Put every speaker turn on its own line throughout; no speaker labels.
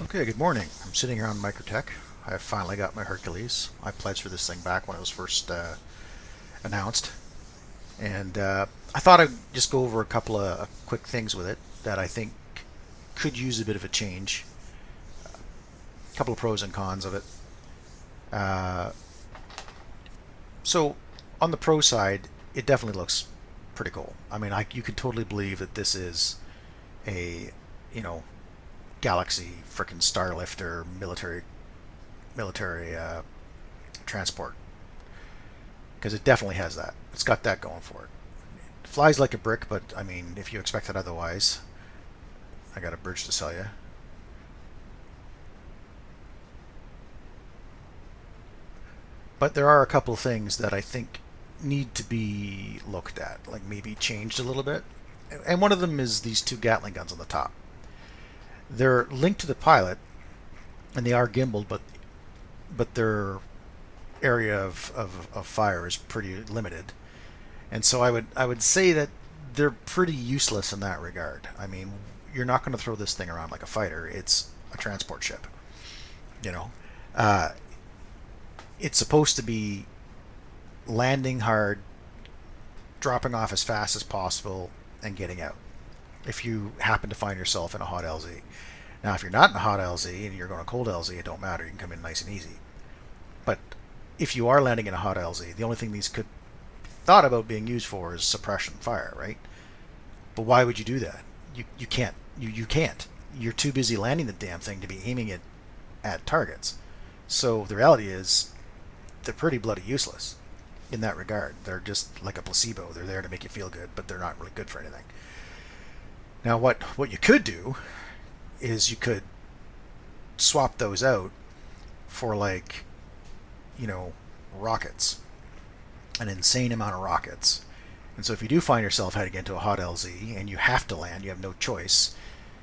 Okay, good morning. I'm sitting here on Microtech. I finally got my Hercules. I pledged for this thing back when it was first announced. And I thought I'd just go over a couple of quick things with it that I think could use a bit of a change. A couple of pros and cons of it. So on the pro side, it definitely looks pretty cool. I mean, you could totally believe that this is a, Galaxy frickin' Starlifter military transport, because it definitely has that. It's got that going for it. It flies like a brick, but I mean, if you expected otherwise, I got a bridge to sell you. But there are a couple of things that I think need to be looked at, like maybe changed a little bit. And one of them is these two Gatling guns on the top. They're linked to the pilot, and they are gimbaled, but their area of fire is pretty limited. And so I would say that they're pretty useless in that regard. I mean, you're not going to throw this thing around like a fighter. It's a transport ship. You know, it's supposed to be landing hard, dropping off as fast as possible, and getting out if you happen to find yourself in a hot LZ. Now, if you're not in a hot LZ and you're going to cold LZ, it don't matter. You can come in nice and easy. But if you are landing in a hot LZ, the only thing these could thought about being used for is suppression fire, right? But why would you do that? You can't. You can't. You're too busy landing the damn thing to be aiming it at targets. So the reality is they're pretty bloody useless in that regard. They're just like a placebo. They're there to make you feel good, but they're not really good for anything. Now, what you could do is you could swap those out for, like, rockets, an insane amount of rockets. And so if you do find yourself heading into a hot LZ and you have to land, you have no choice,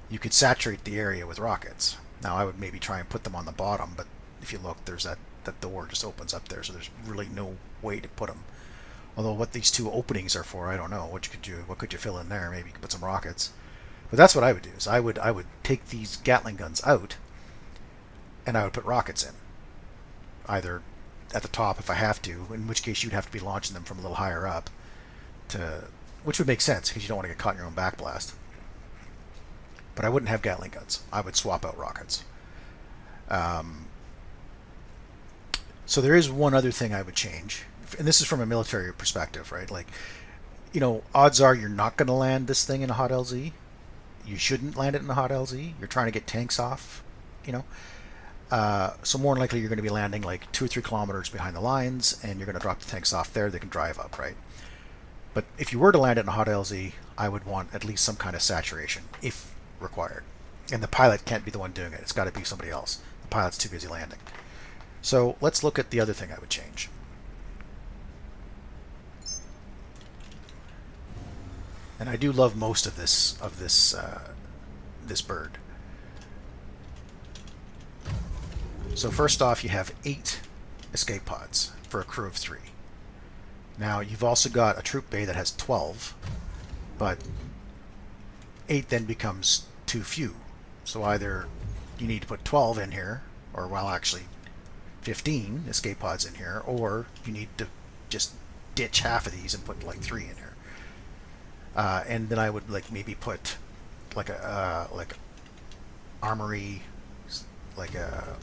you could saturate the area with rockets. Now, I would maybe try and put them on the bottom, but if you look, there's that door just opens up there, so there's really no way to put them. Although what these two openings are for, I don't know. What could you fill in there? Maybe you could put some rockets. But that's what I would do. Is I would take these Gatling guns out, and I would put rockets in, either at the top if I have to, in which case you'd have to be launching them from a little higher up, which would make sense because you don't want to get caught in your own backblast. But I wouldn't have Gatling guns. I would swap out rockets. So there is one other thing I would change, and this is from a military perspective, right? Like, odds are you're not going to land this thing in a hot LZ. You shouldn't land it in a hot LZ. You're trying to get tanks off, So more than likely you're going to be landing like 2 or 3 kilometers behind the lines, and you're going to drop the tanks off there. They can drive up, right? But if you were to land it in a hot LZ, I would want at least some kind of saturation, if required. And the pilot can't be the one doing it. It's got to be somebody else. The pilot's too busy landing. So let's look at the other thing I would change. And I do love most of this bird. So first off, you have 8 escape pods for a crew of 3. Now you've also got a troop bay that has 12, but 8 then becomes too few. So either you need to put 12 in here, or actually 15 escape pods in here, or you need to just ditch half of these and put like 3 in here. And then I would maybe put like a armory, like a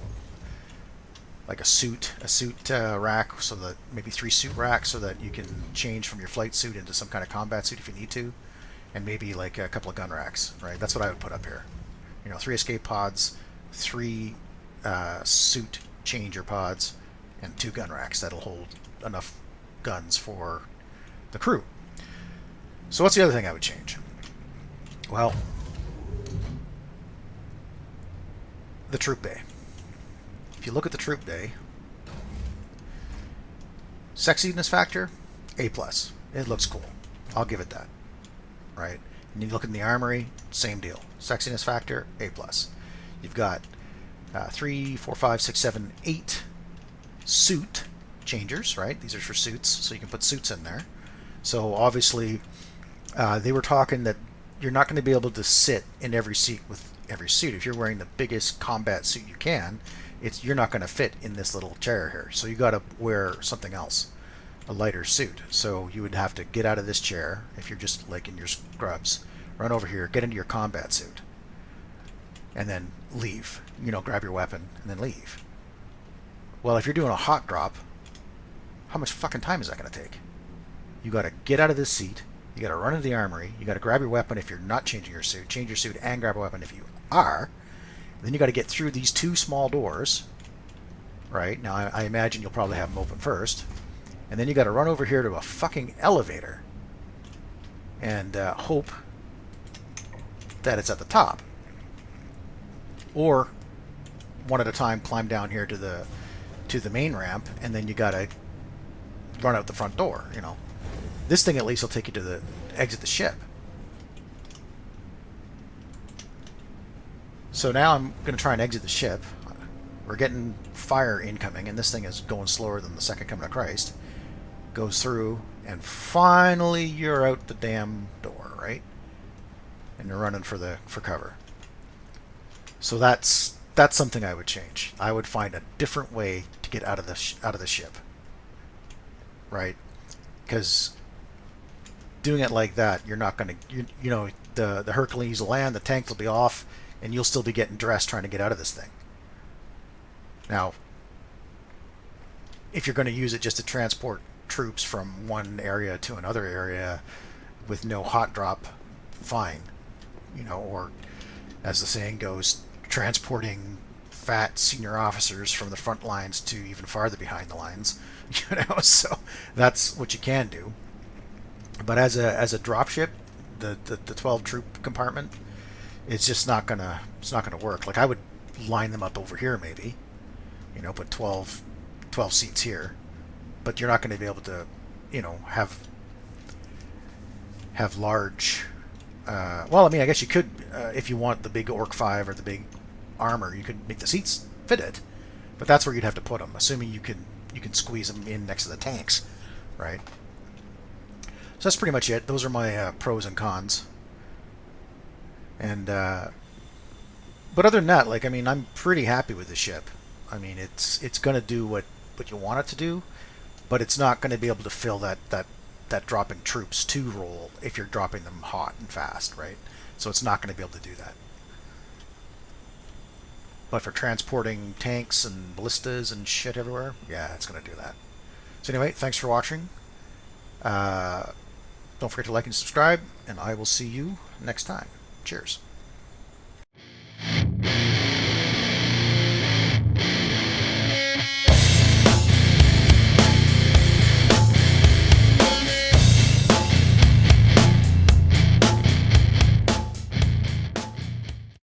suit rack, so that maybe 3 suit racks, so that you can change from your flight suit into some kind of combat suit if you need to, and maybe like a couple of gun racks, right? That's what I would put up here. 3 escape pods, 3 suit changer pods, and 2 gun racks that'll hold enough guns for the crew. So what's the other thing I would change? Well, the troop bay. If you look at the troop bay, sexiness factor, A+. It looks cool. I'll give it that. Right? And you look in the armory, same deal. Sexiness factor, A+. You've got 3, 4, 5, 6, 7, 8 suit changers, right? These are for suits, so you can put suits in there. So obviously, they were talking that you're not going to be able to sit in every seat with every suit. If you're wearing the biggest combat suit you can, you're not going to fit in this little chair here. So you got to wear something else, a lighter suit. So you would have to get out of this chair if you're just like in your scrubs, run over here, get into your combat suit, and then leave. You know, grab your weapon and then leave. Well, if you're doing a hot drop, how much fucking time is that going to take? You got to get out of this seat. You got to run into the armory. You got to grab your weapon if you're not changing your suit. Change your suit and grab a weapon if you are. Then you got to get through these two small doors. Right? Now, I imagine you'll probably have them open first. And then you got to run over here to a fucking elevator. And hope that it's at the top. Or, one at a time, climb down here to the main ramp. And then you got to run out the front door, you know. This thing at least will take you to the exit the ship. So now I'm going to try and exit the ship. We're getting fire incoming, and this thing is going slower than the second coming of Christ. Goes through, and finally you're out the damn door, right? And you're running for cover. So that's something I would change. I would find a different way to get out of the ship, right? Because doing it like that, you're not going to, you know, the Hercules will land, the tanks will be off, and you'll still be getting dressed trying to get out of this thing. Now, if you're going to use it just to transport troops from one area to another area with no hot drop, fine. You know, or as the saying goes, transporting fat senior officers from the front lines to even farther behind the lines. You know, so that's what you can do. But as a dropship, the 12 troop compartment, it's just not gonna work. Like, I would line them up over here maybe, you know, put 12 seats here, but you're not going to be able to, you know, have large. Well, I mean, I guess you could if you want the big Orc 5 or the big armor, you could make the seats fit it, but that's where you'd have to put them, assuming you can squeeze them in next to the tanks, right? So that's pretty much it. Those are my pros and cons. And but other than that, like, I mean, I'm pretty happy with the ship. I mean, it's going to do what you want it to do, but it's not going to be able to fill that dropping troops to role if you're dropping them hot and fast, right? So it's not going to be able to do that. But for transporting tanks and ballistas and shit everywhere, yeah, it's going to do that. So anyway, thanks for watching. Don't forget to like and subscribe, and I will see you next time. Cheers.